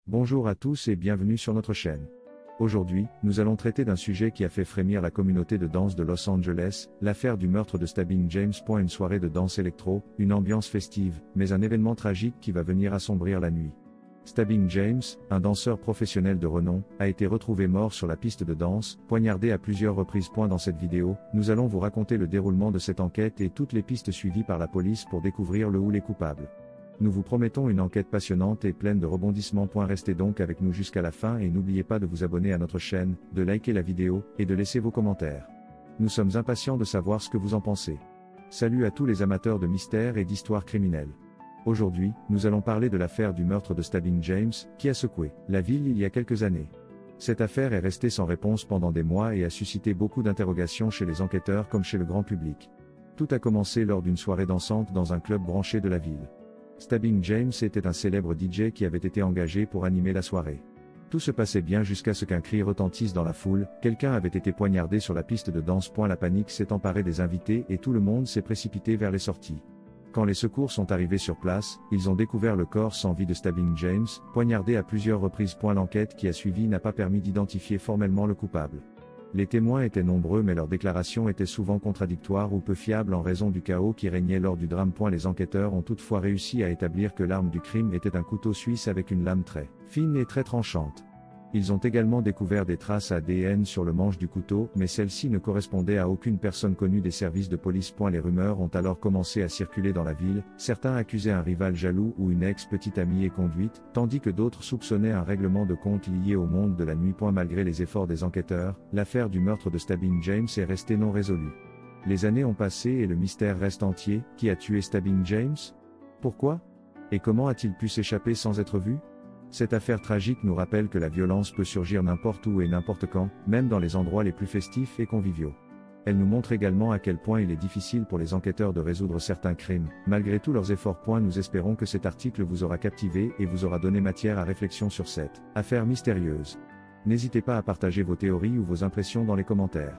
Bonjour à tous et bienvenue sur notre chaîne. Aujourd'hui, nous allons traiter d'un sujet qui a fait frémir la communauté de danse de Los Angeles, l'affaire du meurtre de Stabbing James. Une soirée de danse électro, une ambiance festive, mais un événement tragique qui va venir assombrir la nuit. Stabbing James, un danseur professionnel de renom, a été retrouvé mort sur la piste de danse, poignardé à plusieurs reprises. Dans cette vidéo, nous allons vous raconter le déroulement de cette enquête et toutes les pistes suivies par la police pour découvrir le ou les coupables. Nous vous promettons une enquête passionnante et pleine de rebondissements. Restez donc avec nous jusqu'à la fin et n'oubliez pas de vous abonner à notre chaîne, de liker la vidéo, et de laisser vos commentaires. Nous sommes impatients de savoir ce que vous en pensez. Salut à tous les amateurs de mystères et d'histoires criminelles. Aujourd'hui, nous allons parler de l'affaire du meurtre de Stabbing James, qui a secoué la ville il y a quelques années. Cette affaire est restée sans réponse pendant des mois et a suscité beaucoup d'interrogations chez les enquêteurs comme chez le grand public. Tout a commencé lors d'une soirée dansante dans un club branché de la ville. Stabbing James était un célèbre DJ qui avait été engagé pour animer la soirée. Tout se passait bien jusqu'à ce qu'un cri retentisse dans la foule, quelqu'un avait été poignardé sur la piste de danse. La panique s'est emparée des invités et tout le monde s'est précipité vers les sorties. Quand les secours sont arrivés sur place, ils ont découvert le corps sans vie de Stabbing James, poignardé à plusieurs reprises. L'enquête qui a suivi n'a pas permis d'identifier formellement le coupable. Les témoins étaient nombreux mais leurs déclarations étaient souvent contradictoires ou peu fiables en raison du chaos qui régnait lors du drame. Les enquêteurs ont toutefois réussi à établir que l'arme du crime était un couteau suisse avec une lame très fine et très tranchante. Ils ont également découvert des traces ADN sur le manche du couteau, mais celles-ci ne correspondaient à aucune personne connue des services de police. Les rumeurs ont alors commencé à circuler dans la ville, certains accusaient un rival jaloux ou une ex-petite amie éconduite, tandis que d'autres soupçonnaient un règlement de compte lié au monde de la nuit. Malgré les efforts des enquêteurs, l'affaire du meurtre de Stabbing James est restée non résolue. Les années ont passé et le mystère reste entier. Qui a tué Stabbing James? Pourquoi? Et comment a-t-il pu s'échapper sans être vu? Cette affaire tragique nous rappelle que la violence peut surgir n'importe où et n'importe quand, même dans les endroits les plus festifs et conviviaux. Elle nous montre également à quel point il est difficile pour les enquêteurs de résoudre certains crimes, malgré tous leurs efforts. Nous espérons que cet article vous aura captivé et vous aura donné matière à réflexion sur cette affaire mystérieuse. N'hésitez pas à partager vos théories ou vos impressions dans les commentaires.